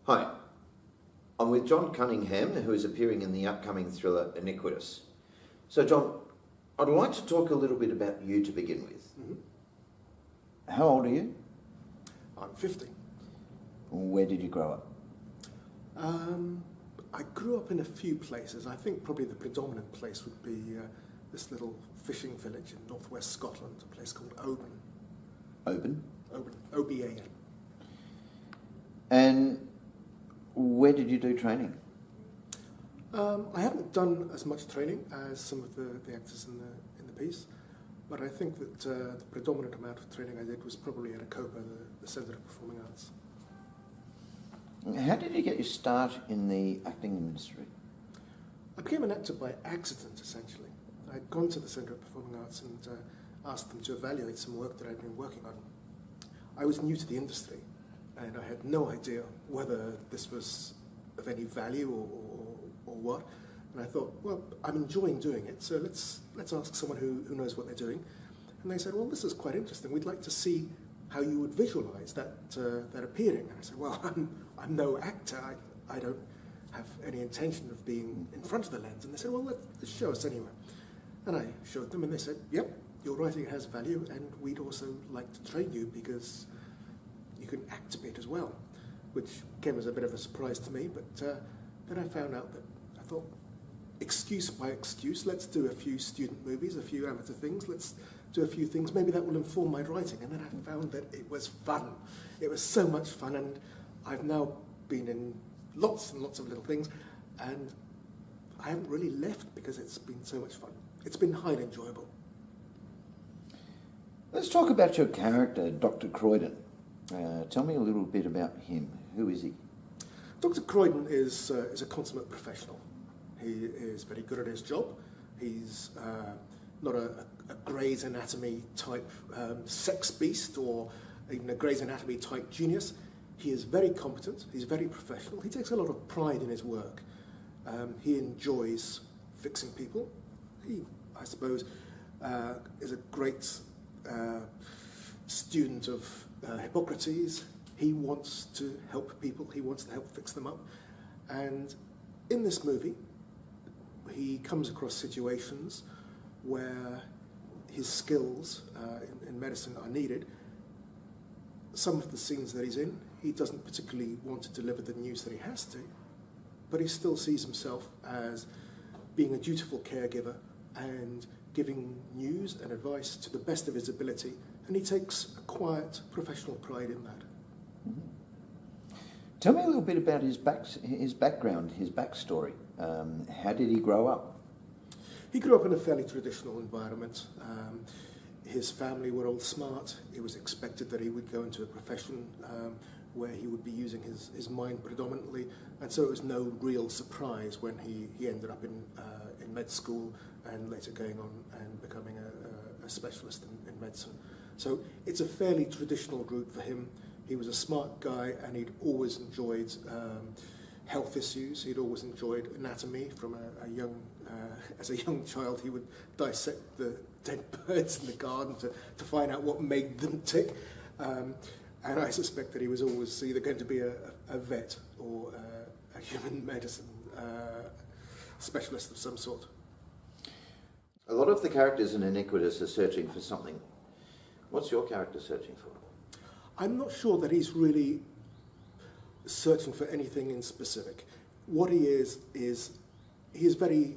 Hi, I'm with John Cunningham, who is appearing in the upcoming thriller Iniquitous. So, John, I'd like to talk a little bit about you to begin with. Mm-hmm. How old are you? I'm 50. Where did you grow up? I grew up in a few places. I think probably the predominant place would be this little fishing village in northwest Scotland, a place called Oban. Oban? Oban, O-B-A-N. And where did you do training? I haven't done as much training as some of the actors in the piece, but I think that the predominant amount of training I did was probably at ACOPA, the Centre of Performing Arts. How did you get your start in the acting industry? I became an actor by accident, essentially. I'd gone to the Centre of Performing Arts and asked them to evaluate some work that I'd been working on. I was new to the industry, and I had no idea whether this was of any value or what. And I thought, well, I'm enjoying doing it, so let's ask someone who knows what they're doing. And they said, well, this is quite interesting. We'd like to see how you would visualise that appearing. And I said, well, I'm no actor. I don't have any intention of being in front of the lens. And they said, well, let's show us anyway. And I showed them, and they said, yep, your writing has value, and we'd also like to train you because you can act a bit as well, which came as a bit of a surprise to me. But then I found out that I thought, excuse by excuse, let's do a few student movies, a few amateur things, let's do a few things, maybe that will inform my writing. And then I found that it was fun. It was so much fun, and I've now been in lots and lots of little things, and I haven't really left because it's been so much fun. It's been highly enjoyable. Let's talk about your character, Dr. Croydon. Tell me a little bit about him. Who is he? Dr. Croydon is a consummate professional. He is very good at his job. He's not a Grey's Anatomy type sex beast or even a Grey's Anatomy type genius. He is very competent. He's very professional. He takes a lot of pride in his work. He enjoys fixing people. He, I suppose, is a great student of Hippocrates. He wants to help people. He wants to help fix them up. And in this movie, he comes across situations where his skills in medicine are needed. Some of the scenes that he's in, he doesn't particularly want to deliver the news that he has to, but he still sees himself as being a dutiful caregiver and giving news and advice to the best of his ability, and he takes a quiet professional pride in that. Mm-hmm. Tell me a little bit about his background, his backstory. How did he grow up? He grew up in a fairly traditional environment. His family were all smart. It was expected that he would go into a profession where he would be using his mind predominantly, and so it was no real surprise when he ended up in med school and later going on and becoming a specialist in medicine. So it's a fairly traditional route for him. He was a smart guy, and he'd always enjoyed health issues. He'd always enjoyed anatomy from as a young child. He would dissect the dead birds in the garden to find out what made them tick. And I suspect that he was always either going to be a vet or a human medicine specialist of some sort. A lot of the characters in Iniquitous are searching for something. What's your character searching for? I'm not sure that he's really searching for anything in specific. What he is he is very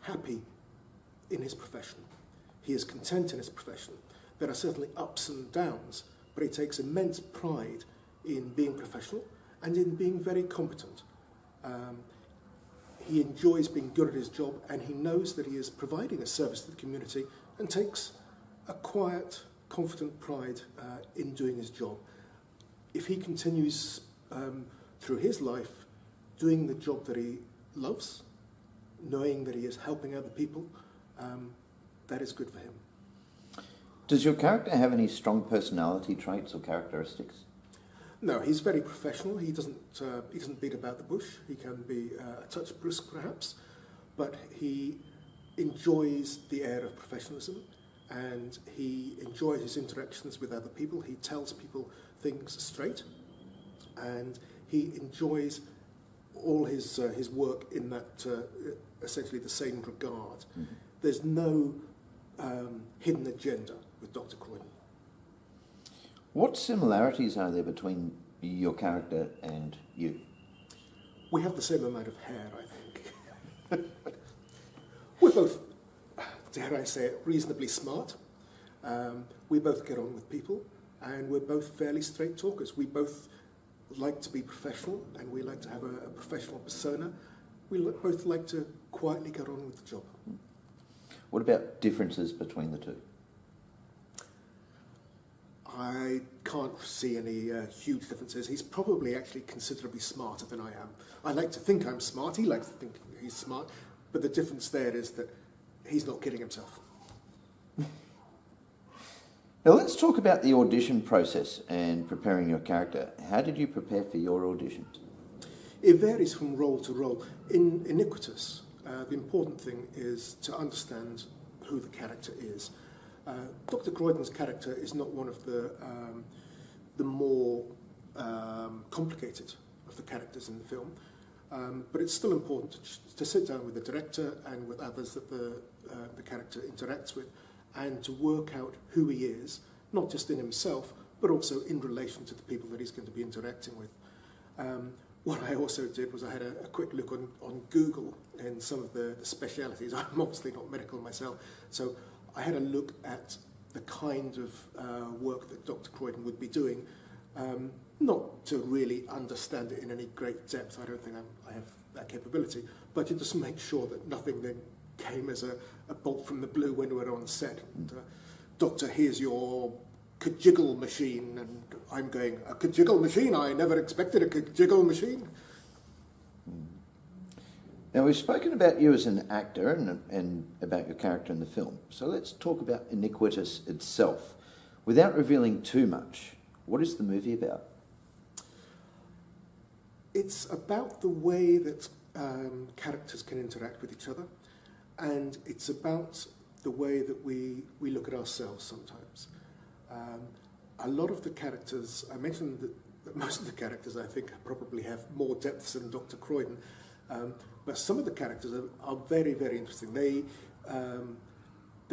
happy in his profession. He is content in his profession. There are certainly ups and downs, but he takes immense pride in being professional and in being very competent. He enjoys being good at his job, and he knows that he is providing a service to the community and takes a quiet, confident pride in doing his job. If he continues through his life doing the job that he loves, knowing that he is helping other people, that is good for him. Does your character have any strong personality traits or characteristics? No, he's very professional. He doesn't beat about the bush. He can be a touch brusque, perhaps, but he enjoys the air of professionalism, and he enjoys his interactions with other people. He tells people things straight, and he enjoys all his work in that essentially the same regard. Mm-hmm. There's no hidden agenda with Dr. Croydon. What similarities are there between your character and you? We have the same amount of hair, I think. We're both, dare I say it, reasonably smart. We both get on with people, and we're both fairly straight talkers. We both like to be professional, and we like to have a professional persona. We both like to quietly get on with the job. What about differences between the two? I can't see any huge differences. He's probably actually considerably smarter than I am. I like to think I'm smart. He likes to think he's smart. But the difference there is that he's not kidding himself. Now let's talk about the audition process and preparing your character. How did you prepare for your audition? It varies from role to role. In Iniquitous, the important thing is to understand who the character is. Dr. Croydon's character is not one of the more complicated of the characters in the film, but it's still important to sit down with the director and with others that the character interacts with, and to work out who he is, not just in himself, but also in relation to the people that he's going to be interacting with. What I also did was I had a quick look on Google and some of the specialities. I'm obviously not medical myself, so I had a look at the kind of work that Dr. Croydon would be doing, not to really understand it in any great depth. I don't think I have that capability, but to just make sure that nothing then came as a bolt from the blue when we were on set. And, Doctor, here's your kajiggle machine, and I'm going, a kajiggle machine? I never expected a kajiggle machine. Now, we've spoken about you as an actor and about your character in the film, so let's talk about Iniquitous itself. Without revealing too much, what is the movie about? It's about the way that characters can interact with each other, and it's about the way that we look at ourselves sometimes. A lot of the characters, I mentioned that most of the characters I think probably have more depths than Dr. Croydon, but some of the characters are very, very interesting. They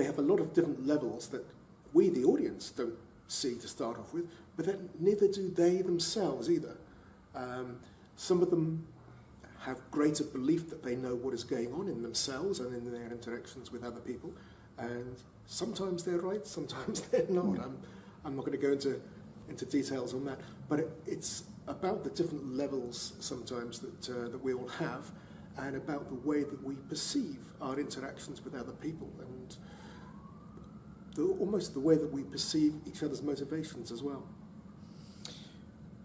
have a lot of different levels that we, the audience, don't see to start off with, but then neither do they themselves either. Some of them have greater belief that they know what is going on in themselves and in their interactions with other people, and sometimes they're right, sometimes they're not. I'm not going to go into details on that, but it's about the different levels sometimes that we all have, and about the way that we perceive our interactions with other people, and almost the way that we perceive each other's motivations as well.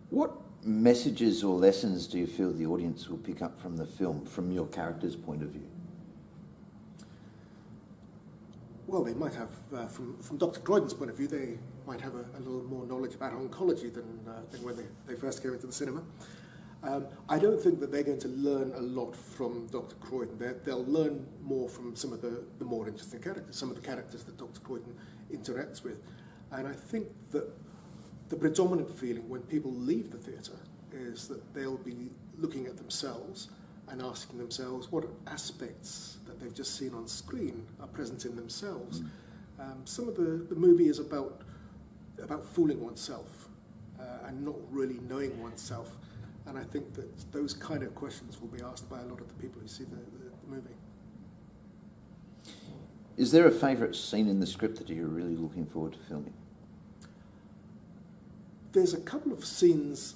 What messages or lessons do you feel the audience will pick up from the film, from your character's point of view? Well, they might have, from Dr. Croydon's point of view, they might have a little more knowledge about oncology than when they first came into the cinema. I don't think that they're going to learn a lot from Dr. Croydon. They'll learn more from some of the more interesting characters, some of the characters that Dr. Croydon interacts with. And I think that the predominant feeling when people leave the theatre is that they'll be looking at themselves and asking themselves what aspects that they've just seen on screen are present in themselves. Some of the movie is about fooling oneself and not really knowing oneself. And I think that those kind of questions will be asked by a lot of the people who see the movie. Is there a favourite scene in the script that you're really looking forward to filming? There's a couple of scenes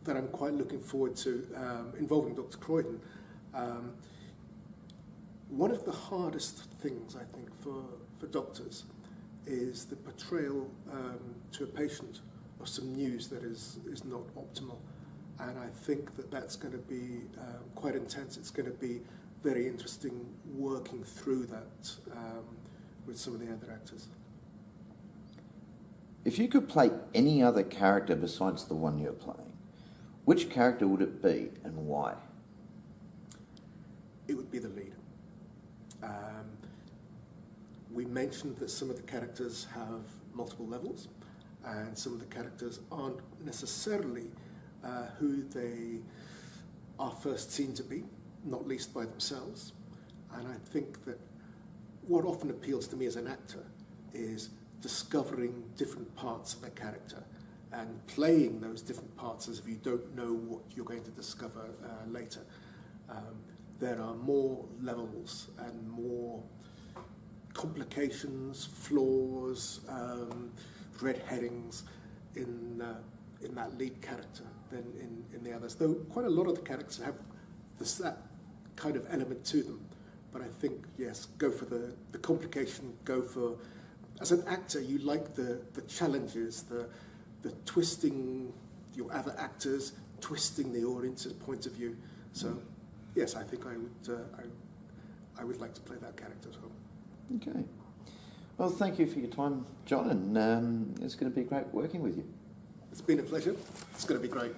that I'm quite looking forward to involving Dr. Croydon. One of the hardest things, I think, for doctors is the portrayal to a patient of some news that is not optimal. And I think that that's going to be quite intense. It's going to be very interesting working through that with some of the other actors. If you could play any other character besides the one you're playing, which character would it be and why? It would be the lead. We mentioned that some of the characters have multiple levels, and some of the characters aren't necessarily who they are first seen to be, not least by themselves. And I think that what often appeals to me as an actor is discovering different parts of their character and playing those different parts as if you don't know what you're going to discover later. There are more levels and more complications, flaws, red herrings in that lead character than in the others. Though quite a lot of the characters have that kind of element to them. But I think, yes, go for the complication, go for... As an actor, you like the challenges, the twisting your other actors, twisting the audience's point of view. So, yes, I think I would like to play that character as well. Okay. Well, thank you for your time, John, and it's going to be great working with you. It's been a pleasure. It's going to be great.